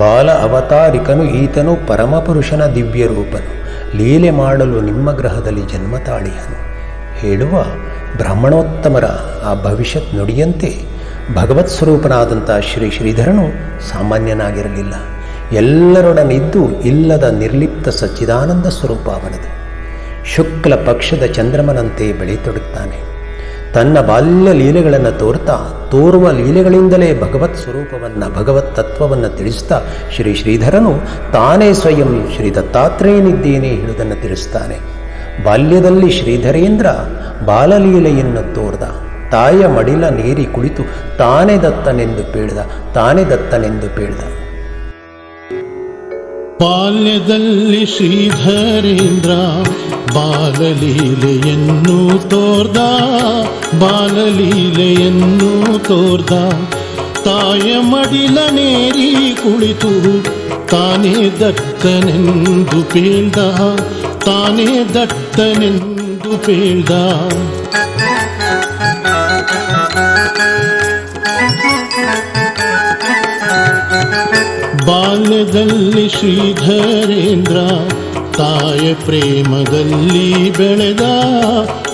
ಬಾಲ ಅವತಾರಿಕನು ಈತನು ಪರಮಪುರುಷನ ದಿವ್ಯ ರೂಪನು, ಲೀಲೆ ಮಾಡಲು ನಿಮ್ಮ ಗ್ರಹದಲ್ಲಿ ಜನ್ಮ ತಾಳಿಹನು. ಹೇಳುವ ಬ್ರಾಹ್ಮಣೋತ್ತಮರ ಆ ಭವಿಷ್ಯತ್ ನುಡಿಯಂತೆ ಭಗವತ್ ಸ್ವರೂಪನಾದಂಥ ಶ್ರೀ ಶ್ರೀಧರನು ಸಾಮಾನ್ಯನಾಗಿರಲಿಲ್ಲ. ಎಲ್ಲರೊಡನಿದ್ದು ಇಲ್ಲದ ನಿರ್ಲಿಪ್ತ ಸಚ್ಚಿದಾನಂದ ಸ್ವರೂಪ ಅವನದು. ಶುಕ್ಲ ಪಕ್ಷದ ಚಂದ್ರಮನಂತೆ ಬೆಳೆತೊಡುತ್ತಾನೆ. ತನ್ನ ಬಾಲ್ಯ ಲೀಲೆಗಳನ್ನು ತೋರುವ ಲೀಲೆಗಳಿಂದಲೇ ಭಗವತ್ ಸ್ವರೂಪವನ್ನು, ಭಗವತ್ ತತ್ವವನ್ನು ತಿಳಿಸ್ತಾ ಶ್ರೀ ಶ್ರೀಧರನು ತಾನೇ ಸ್ವಯಂ ಶ್ರೀ ದತ್ತಾತ್ರೇಯನಿದ್ದೇನೆ ಹೇಳುವುದನ್ನು ತಿಳಿಸ್ತಾನೆ. ಬಾಲ್ಯದಲ್ಲಿ ಶ್ರೀಧರೇಂದ್ರ ಬಾಲಲೀಲೆಯನ್ನು ತೋರ್ದ. ತಾಯ ಮಡಿಲ ನೀರಿ ಕುಳಿತು ತಾನೇ ದತ್ತನೆಂದು ಪೇಳ್ದ. ಬಾಲ್ಯದಲ್ಲಿ ಶ್ರೀಧರೇಂದ್ರ ಬಾಲಲೀಲೆಯನ್ನು ತೋರ್ದ. ತಾಯ ಮಡಿಲ ನೇರಿ ಕುಳಿತು ತಾನೇ ದತ್ತನೆಂದು ಪೇಳ್ದ. ಬಾಲ್ಯದಲ್ಲಿ ಶ್ರೀಧರೇಂದ್ರ ತಾಯ ಪ್ರೇಮದಲ್ಲಿ ಬೆಳೆದ.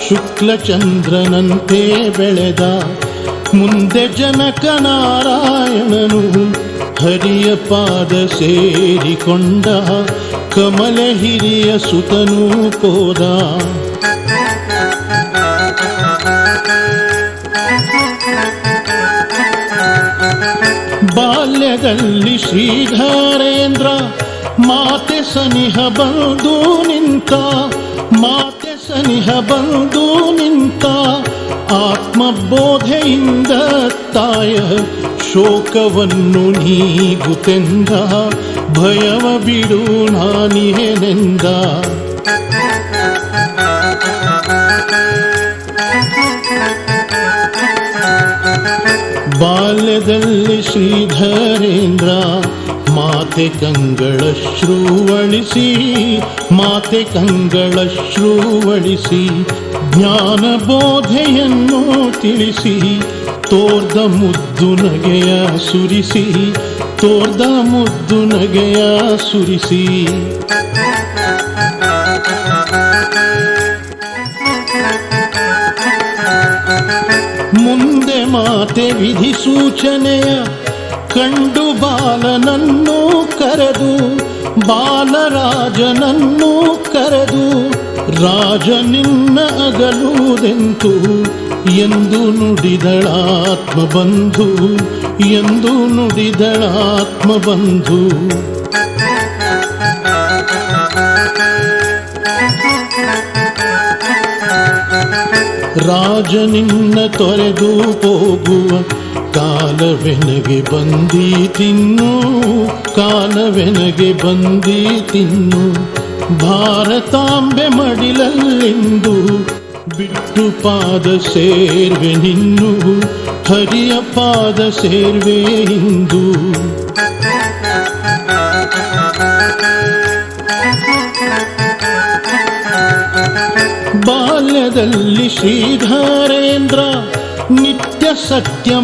ಶುಕ್ಲಚಂದ್ರನಂತೆ ಬೆಳೆದ. ಮುಂದೆ ಜನಕ ನಾರಾಯಣನು ಹರಿಯ ಪಾದ ಸೇರಿಕೊಂಡ. ಕಮಲ ಹಿರಿಯ ಸುತನೂ ಹೋದ. ಬಾಲ್ಯದಲ್ಲಿ ಶ್ರೀಧರೇಂದ್ರ ಮಾತೆ ಸನಿಹ ಬಂದು ನಿಂತ. ಆತ್ಮಬೋಧೆಯಿಂದ ತಾಯ ಶೋಕವನ್ನು ನೀಗುತ್ತೆಂದ. ಭಯವ ಬಿಡು ನಾನಿಹೆನೆಂದ. ಬಾಲ್ಯದಲ್ಲಿ ಶ್ರೀಧರೇಂದ್ರ ಮಾತೆ ಕಂಗಳಶ್ರೂವಳಿಸಿ ಜ್ಞಾನ ಬೋಧೆಯನ್ನು ತಿಳಿಸಿ. ತೋರ್ದ ಮುದ್ದು ನಗೆಯ ಸುರಿಸಿ. ಮುಂದೆ ಮಾತೆ ವಿಧಿ ಸೂಚನೆಯ ಕಂಡು ಬಾಲರಾಜನನ್ನು ಕರೆದು ರಾಜ ನಿನ್ನ ಅಗಲುವುದೆಂತು ಎಂದು ನುಡಿದಳಾತ್ಮಬಂಧು. ರಾಜ ನಿನ್ನ ತೊರೆದು ಹೋಗುವ ಕಾಲವೆನಗೆ ಬಂದೀತಿನ್ನು. ಭಾರತಾಂಬೆ ಮಡಿಲಲ್ಲಿಂದು ಬಿಟ್ಟು ಪಾದ ಸೇರ್ವೆ ನಿನ್ನು. ಹರಿಯ ಪಾದ ಸೇರ್ವೆ ಇಂದು. ಬಾಲ್ಯದಲ್ಲಿ ಶ್ರೀಧರೇಂದ್ರ ನಿತ್ಯ ಸತ್ಯ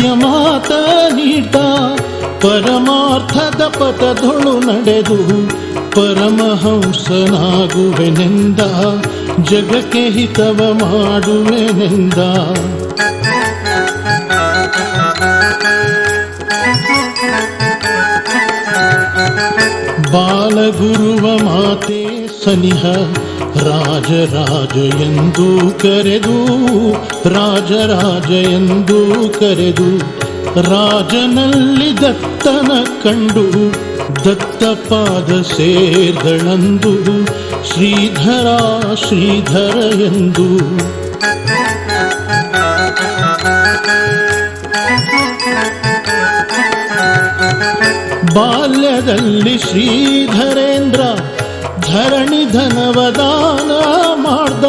ಮಾತ ನೀಡ್ದ. ಪರಮಾರ್ಥದ ಪಥದೊಳು ನಡೆದು ಪರಮಹಂಸನಾಗುವೆನೆಂದ. ಜಗಕ್ಕೆ ಹಿತವ ಮಾಡುವೆನೆಂದ. ಬಾಲಗುರುವ ಮಾತೆ ಸನಿಹ ರಾಜರಾಜ ಎಂದು ಕರೆದು. ರಾಜನಲ್ಲಿ ದತ್ತನ ಕಂಡು ದತ್ತಪಾದ ಸೇರ್ದಳಂದು. ಶ್ರೀಧರ ಎಂದು. ಬಾಲ್ಯದಲ್ಲಿ ಶ್ರೀಧರೇಂದ್ರ ಧರಣಿ ಧನವದಾನ ಮಾಡ್ದ.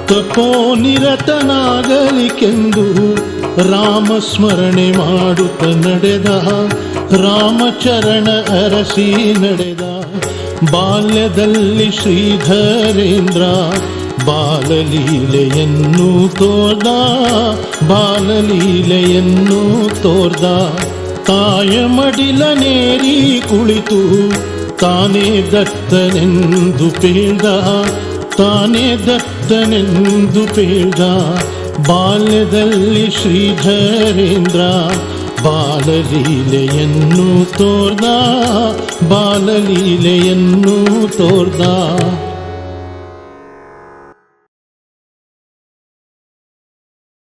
ತಪೋನಿರತನಾಗಲಿಕೆಂದು ರಾಮಸ್ಮರಣೆ ಮಾಡುತ್ತ ನಡೆದ. ರಾಮಚರಣ ಅರಸಿ ನಡೆದ. ಬಾಲ್ಯದಲ್ಲಿ ಶ್ರೀಧರೇಂದ್ರ ಬಾಲಲೀಲೆಯನ್ನು ತೋರ್ದ ಬಾಲಲೀಲೆಯನ್ನು ತೋರ್ದ ತಾಯ ಮಡಿಲನೇರಿ ಕುಳಿತು ತಾನೇ ದತ್ತನೆಂದು ಪೇಳ್ದ ತಾನೇ ದತ್ತನೆಂದು ಪೇಳ್ದ ಬಾಲ್ಯದಲ್ಲಿ ಶ್ರೀಧರೇಂದ್ರ ಬಾಲಲೀಲೆಯನ್ನು ತೋರ್ದ ಬಾಲಲೀಲೆಯನ್ನು ತೋರ್ದ